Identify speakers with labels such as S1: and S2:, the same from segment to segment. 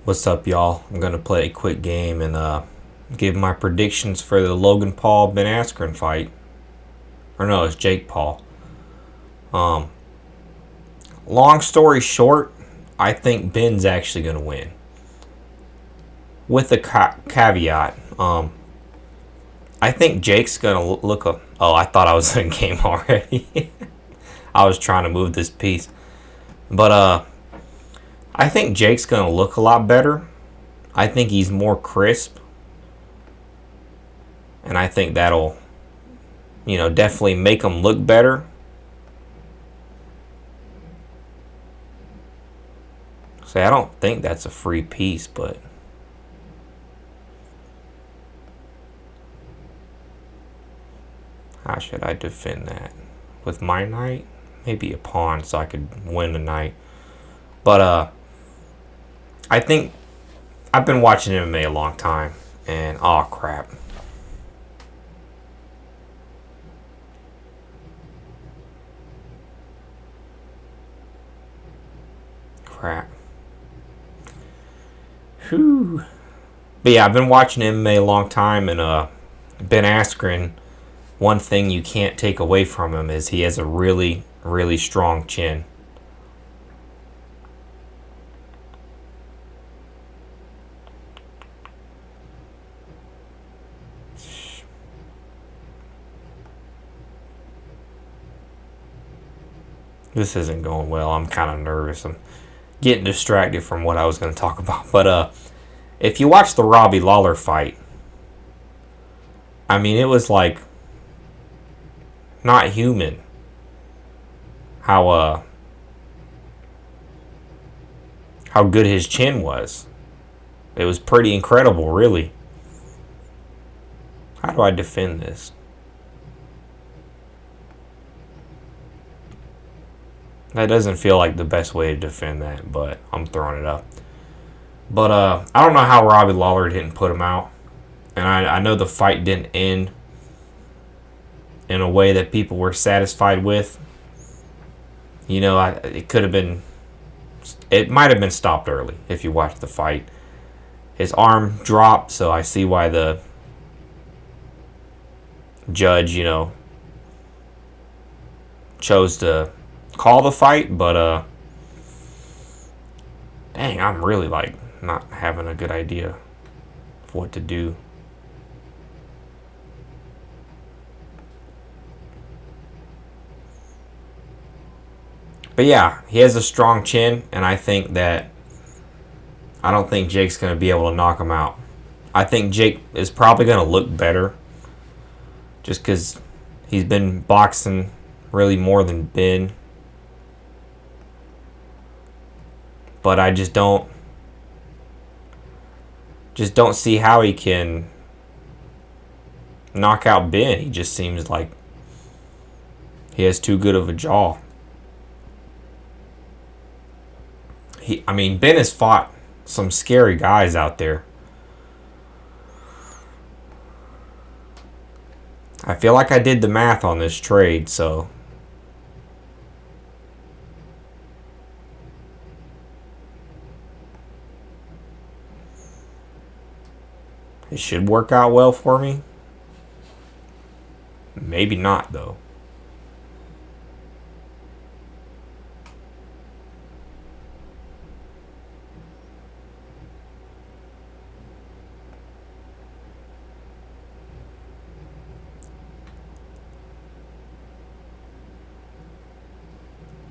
S1: What's up, y'all? I'm gonna play a quick game and give my predictions for the Logan Paul Ben Askren fight. Or no, it's Jake Paul. Um, Long story short, I think Ben's actually gonna win. With a caveat, I think Jake's gonna look up. Oh, I thought I was in game already. I was trying to move this piece, but I think Jake's gonna look a lot better. I think he's more crisp, and I think that'll definitely make them look better. Say, I don't think that's a free piece, but how should I defend that? With my knight? Maybe a pawn so I could win the knight. But I think I've been watching MMA a long time, and oh crap. Crap. Whew. But yeah, I've been watching MMA a long time, and Ben Askren, one thing you can't take away from him is he has a really, really strong chin. This isn't going well. I'm kind of nervous. I'm getting distracted from what I was going to talk about. But if you watch the Robbie Lawler fight, I mean, it was like not human how good his chin was. It was pretty incredible, really. How do I defend this? That doesn't feel like the best way to defend that, but I'm throwing it up. But I don't know how Robbie Lawler didn't put him out. And I know the fight didn't end in a way that people were satisfied with. It could have been... It might have been stopped early if you watched the fight. His arm dropped, so I see why the judge, chose to call the fight. But dang, I'm really like not having a good idea of what to do. But yeah, he has a strong chin, and I don't think Jake's going to be able to knock him out. I think Jake is probably going to look better just because he's been boxing really more than Ben. But I just don't see how he can knock out Ben. He just seems like he has too good of a jaw. Ben has fought some scary guys out there. I feel like I did the math on this trade, so it should work out well for me. Maybe not, though.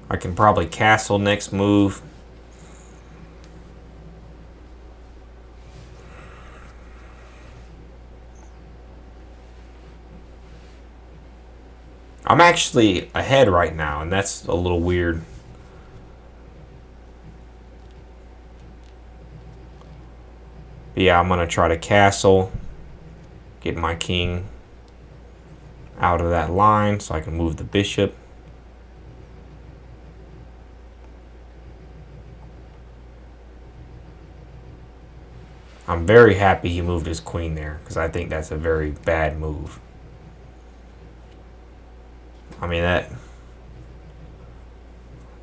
S1: I can probably castle next move. I'm actually ahead right now, and that's a little weird. But yeah, I'm going to try to castle. Get my king out of that line so I can move the bishop. I'm very happy he moved his queen there because I think that's a very bad move. I mean,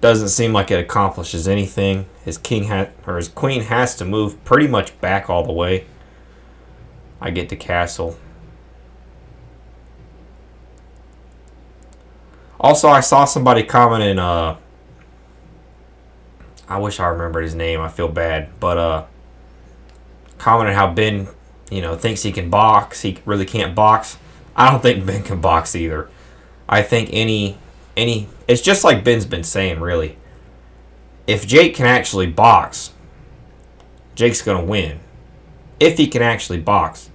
S1: Doesn't seem like it accomplishes anything. His his queen has to move pretty much back all the way. I get to castle. Also, I saw somebody commenting. I wish I remembered his name. I feel bad, but commented how Ben, thinks he can box. He really can't box. I don't think Ben can box either. I think it's just like Ben's been saying, really. If Jake can actually box, Jake's going to win. If he can actually box.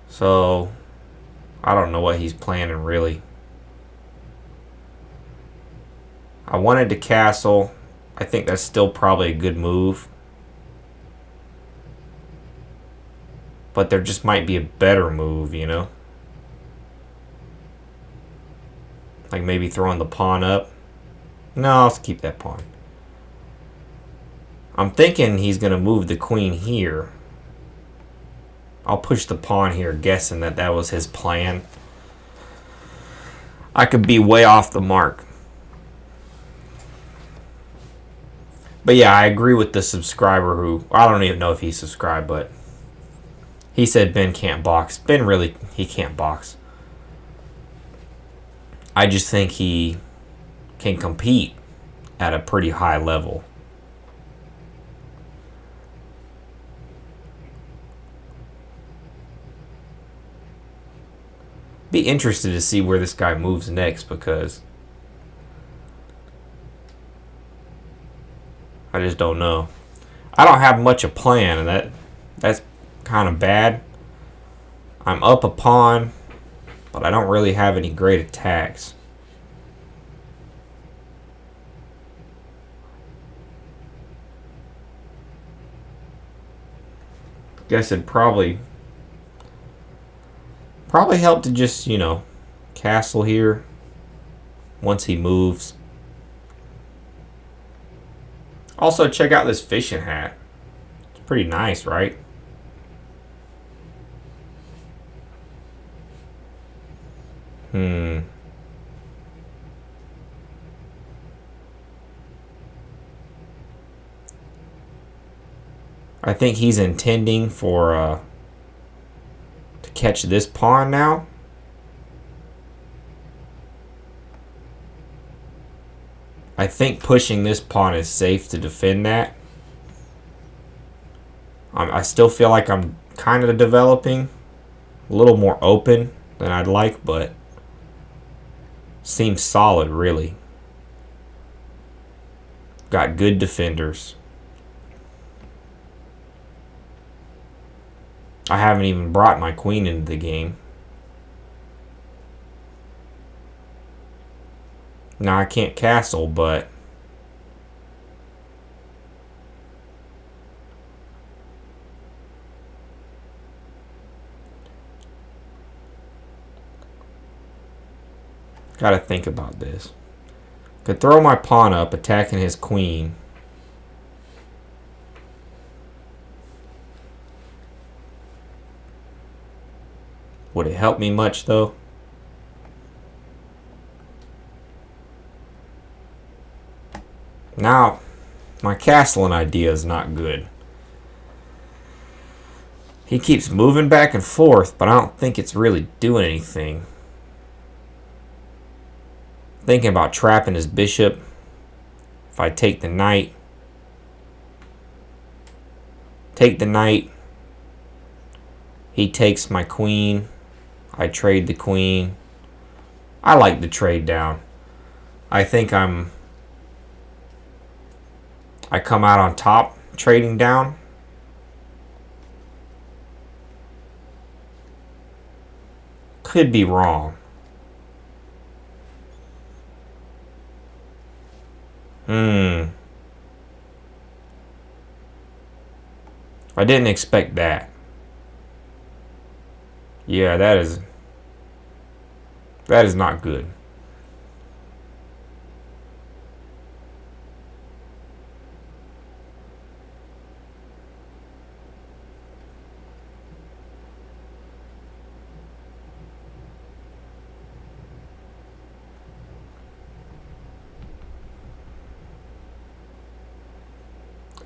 S1: So, I don't know what he's planning, really. I wanted to castle. I think that's still probably a good move. But there just might be a better move, Like maybe throwing the pawn up. No, let's keep that pawn. I'm thinking he's going to move the queen here. I'll push the pawn here, guessing that was his plan. I could be way off the mark. But yeah, I agree with the subscriber who, I don't even know if he subscribed, but he said Ben can't box. Ben really, he can't box. I just think he can compete at a pretty high level. Be interested to see where this guy moves next, because I just don't know. I don't have much a plan, and that's kind of bad. I'm up a pawn, but I don't really have any great attacks. Guess it'd probably help to just, castle here once he moves. Also, check out this fishing hat. It's pretty nice, right? I think he's intending to catch this pawn now. I think pushing this pawn is safe to defend that. I still feel like I'm kind of developing. A little more open than I'd like, but seems solid, really. Got good defenders. I haven't even brought my queen into the game. Now I can't castle, but gotta think about this. Could throw my pawn up, attacking his queen. Would it help me much, though? Now, my castling idea is not good. He keeps moving back and forth, but I don't think it's really doing anything. Thinking about trapping his bishop. If I take the knight. Take the knight. He takes my queen. I trade the queen. I like the trade down. I think I come out on top trading down. Could be wrong. I didn't expect that. Yeah, that is not good.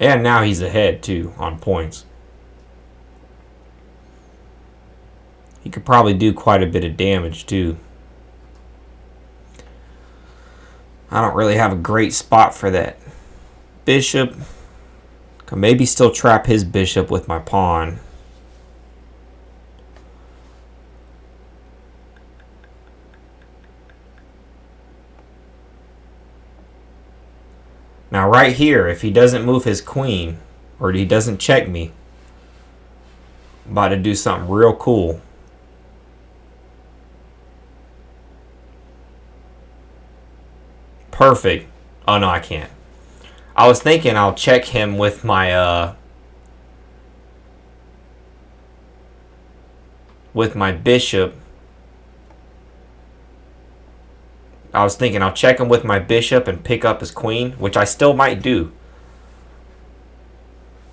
S1: And now he's ahead, too, on points. He could probably do quite a bit of damage, too. I don't really have a great spot for that bishop. Could maybe still trap his bishop with my pawn. Now right here, if he doesn't move his queen, or he doesn't check me, I'm about to do something real cool. Perfect. Oh no, I can't. I was thinking I'll check him with my bishop. I was thinking I'll check him with my bishop and pick up his queen, which I still might do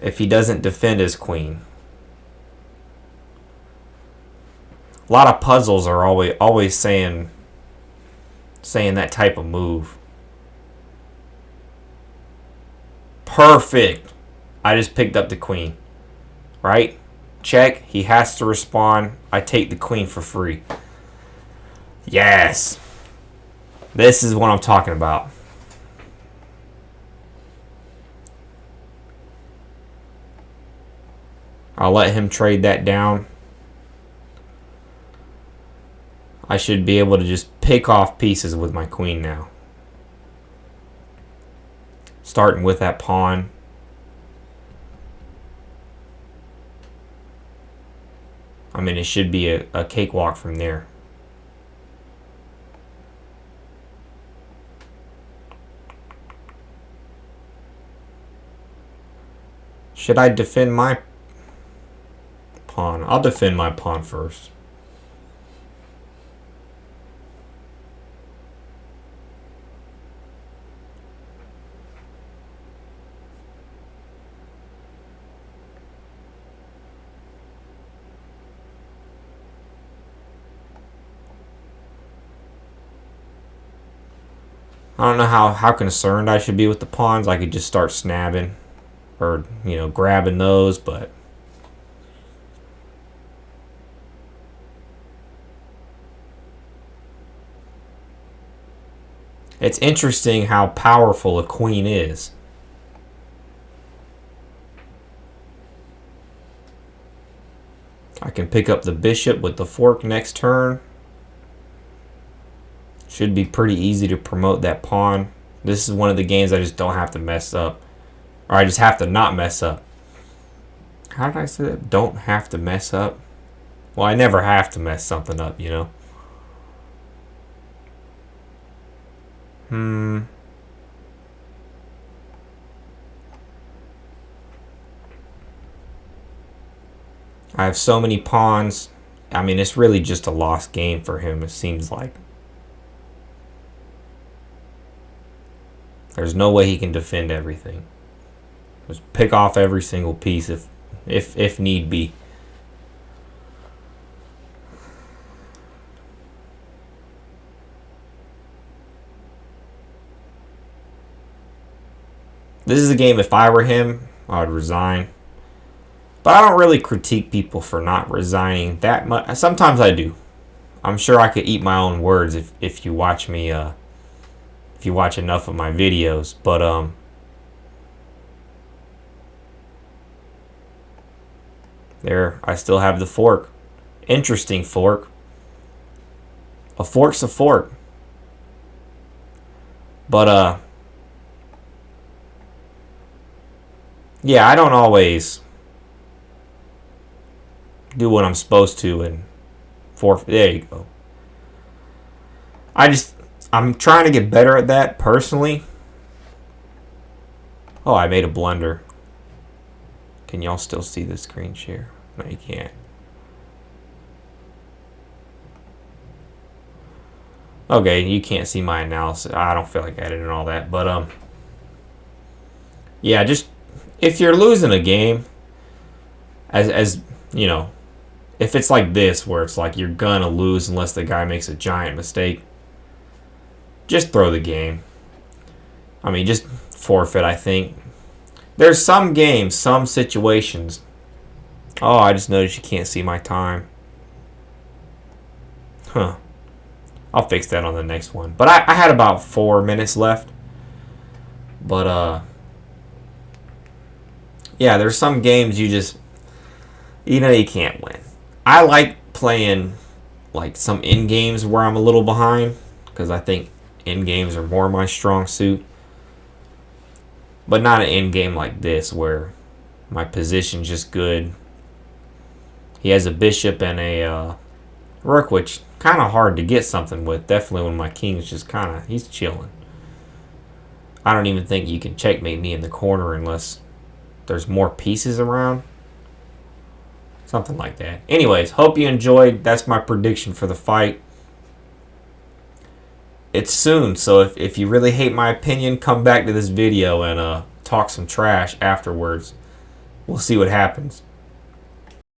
S1: if he doesn't defend his queen. A lot of puzzles are always saying that type of move. Perfect. I just picked up the queen. Right? Check. He has to respond. I take the queen for free. Yes. This is what I'm talking about. I'll let him trade that down. I should be able to just pick off pieces with my queen now. Starting with that pawn. I mean, it should be a cakewalk from there. Should I defend my pawn? I'll defend my pawn first. I don't know how concerned I should be with the pawns. I could just start snapping or, grabbing those, but it's interesting how powerful a queen is. I can pick up the bishop with the fork next turn. Should be pretty easy to promote that pawn. This is one of the games I just don't have to mess up. Or I just have to not mess up. How did I say that? Don't have to mess up? Well, I never have to mess something up, I have so many pawns. I mean, it's really just a lost game for him, it seems like. There's no way he can defend everything. Just pick off every single piece if need be. This is a game, if I were him, I would resign. But I don't really critique people for not resigning that much. Sometimes I do. I'm sure I could eat my own words if you watch me, if you watch enough of my videos. But, there, I still have the fork. Interesting fork. A fork's a fork. But, yeah, I don't always do what I'm supposed to and forfeit. There you go. I'm trying to get better at that personally. Oh, I made a blunder. Can y'all still see the screen share? No, you can't. Okay, you can't see my analysis. I don't feel like editing all that, but yeah, just if you're losing a game, as if it's like this where it's like you're gonna lose unless the guy makes a giant mistake, just throw the game. I mean, just forfeit, I think. There's some games, some situations. Oh, I just noticed you can't see my time. Huh. I'll fix that on the next one. But I had about 4 minutes left. But, yeah, there's some games you can't win. I like playing, like, some end games where I'm a little behind, because I think end games are more my strong suit. But not an end game like this, where my position's just good. He has a bishop and a rook, which kind of hard to get something with. Definitely when my king's just he's chilling. I don't even think you can checkmate me in the corner unless there's more pieces around. Something like that. Anyways, hope you enjoyed. That's my prediction for the fight. It's soon, so if you really hate my opinion, come back to this video and talk some trash afterwards. We'll see what happens.